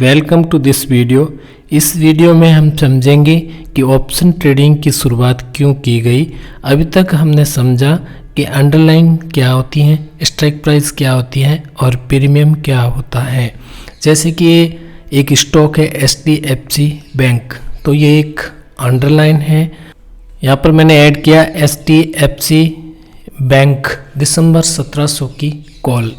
Welcome to this video. इस video में हम समझेंगे कि ऑप्शन ट्रेडिंग की शुरुआत क्यों की गई। अभी तक हमने समझा कि अंडरलाइन क्या होती है, स्ट्राइक प्राइस क्या होती है और प्रीमियम क्या होता है। जैसे कि एक स्टॉक है HDFC बैंक, तो ये एक अंडरलाइन है। यहाँ पर मैंने ऐड किया HDFC बैंक दिसंबर 1700 की कॉल।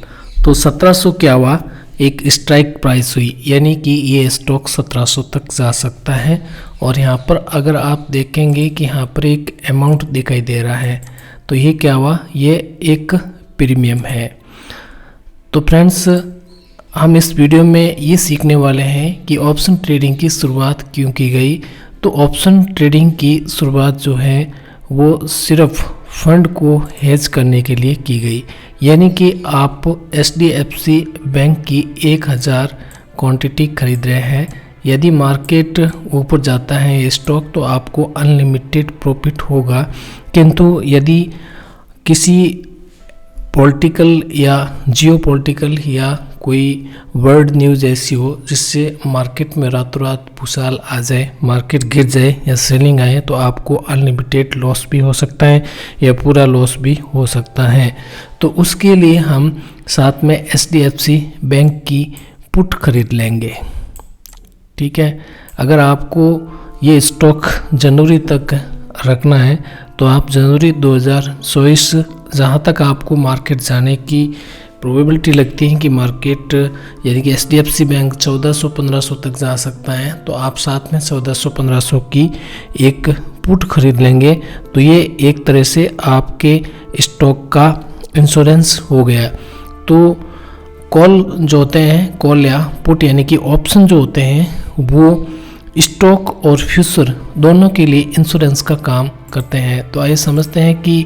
तो 1700 क्या हुआ, एक स्ट्राइक प्राइस हुई, यानी कि ये स्टॉक 1700 तक जा सकता है। और यहाँ पर अगर आप देखेंगे कि यहाँ पर एक अमाउंट दिखाई दे रहा है, तो ये क्या हुआ, ये एक प्रीमियम है। तो फ्रेंड्स, हम इस वीडियो में ये सीखने वाले हैं कि ऑप्शन ट्रेडिंग की शुरुआत क्यों की गई। तो ऑप्शन ट्रेडिंग की शुरुआत जो है वो सिर्फ फंड को हेज करने के लिए की गई, यानी कि आप HDFC बैंक की 1000 क्वांटिटी खरीद रहे हैं। यदि मार्केट ऊपर जाता है स्टॉक तो आपको अनलिमिटेड प्रॉफिट होगा, किंतु यदि किसी पॉलिटिकल या जियोपॉलिटिकल या कोई वर्ल्ड न्यूज़ ऐसी हो जिससे मार्केट में रातों रात भूचाल आ जाए, मार्केट गिर जाए या सेलिंग आए, तो आपको अनलिमिटेड लॉस भी हो सकता है या पूरा लॉस भी हो सकता है। तो उसके लिए हम साथ में HDFC बैंक की पुट खरीद लेंगे। ठीक है, अगर आपको ये स्टॉक जनवरी तक रखना है तो आप जनवरी 2024 जहाँ तक आपको मार्केट जाने की प्रोबेबिलिटी लगती है कि मार्केट यानी कि HDFC बैंक 1400-1500 तक जा सकता है, तो आप साथ में 1400-1500 की एक पुट खरीद लेंगे। तो ये एक तरह से आपके स्टॉक का इंश्योरेंस हो गया। तो कॉल जो होते हैं, कॉल या पुट यानी कि ऑप्शन जो होते हैं, वो स्टॉक और फ्यूचर दोनों के लिए इंश्योरेंस का काम करते हैं। तो आइए समझते हैं कि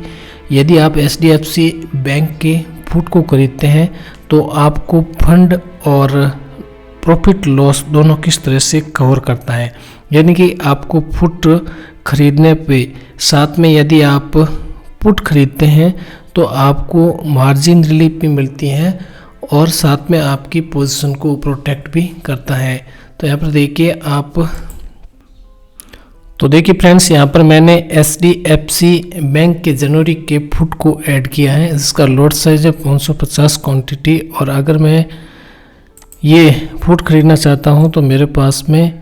यदि आप HDFC बैंक के पुट को खरीदते हैं तो आपको फंड और प्रॉफिट लॉस दोनों किस तरह से कवर करता है। यानी कि आपको पुट खरीदने पे साथ में यदि आप पुट खरीदते हैं तो आपको मार्जिन रिलीफ भी मिलती है और साथ में आपकी पोजीशन को प्रोटेक्ट भी करता है। तो यहाँ पर देखिए आप, तो देखिए फ्रेंड्स, यहाँ पर मैंने HDFC बैंक के जनवरी के पुट को ऐड किया है। इसका लॉट साइज है 550 क्वांटिटी। और अगर मैं ये पुट खरीदना चाहता हूँ तो मेरे पास में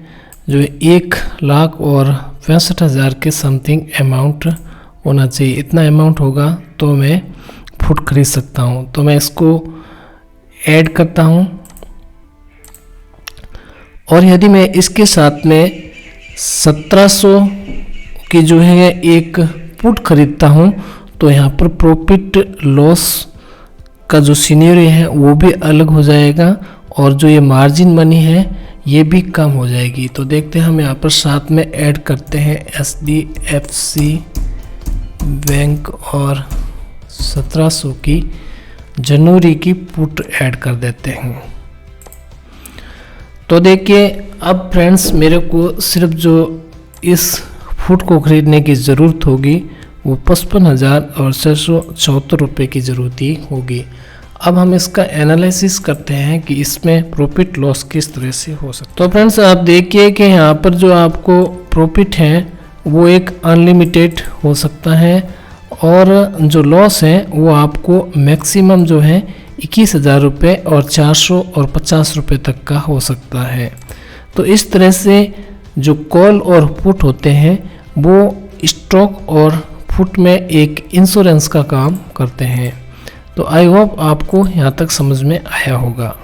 जो 1,65,000 के समथिंग अमाउंट होना चाहिए। इतना अमाउंट होगा तो मैं पुट खरीद सकता हूँ। तो मैं इसको ऐड करता हूँ और यदि मैं इसके साथ में 1700 की जो है एक पुट खरीदता हूँ तो यहाँ पर प्रॉफिट लॉस का जो सिनेरियो है वो भी अलग हो जाएगा और जो ये मार्जिन मनी है ये भी कम हो जाएगी। तो देखते हैं, हम यहाँ पर साथ में ऐड करते हैं HDFC बैंक और 1700 की जनवरी की पुट ऐड कर देते हैं। तो देखिए अब फ्रेंड्स, मेरे को सिर्फ जो इस पुट को खरीदने की ज़रूरत होगी वो 55,674 रुपये की ज़रूरत ही होगी। अब हम इसका एनालिसिस करते हैं कि इसमें प्रॉफिट लॉस किस तरह से हो सकता है। तो फ्रेंड्स, आप देखिए कि यहाँ पर जो आपको प्रॉफिट है वो एक अनलिमिटेड हो सकता है और जो लॉस है वो आपको मैक्सिमम जो है 21,000 रुपये और 400 और 50 रुपये तक का हो सकता है। तो इस तरह से जो कॉल और पुट होते हैं वो स्टॉक और पुट में एक इंश्योरेंस का काम करते हैं। तो आई होप आपको यहाँ तक समझ में आया होगा।